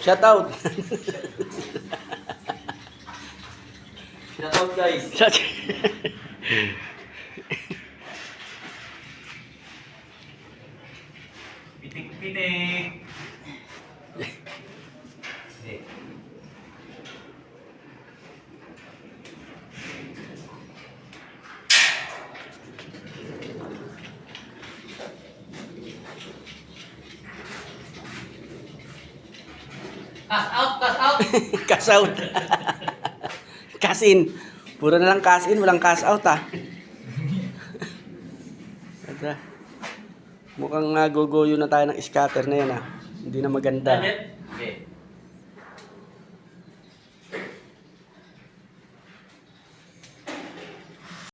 Shout out. Shout out guys. Shout Pitik-pitik. Cash out, cash out. Cash out. Cash in. Puro na lang cash in, walang cash out ah. Ito. Mukhang guguyo na tayo ng scatter na yan ah. Hindi na maganda. Okay.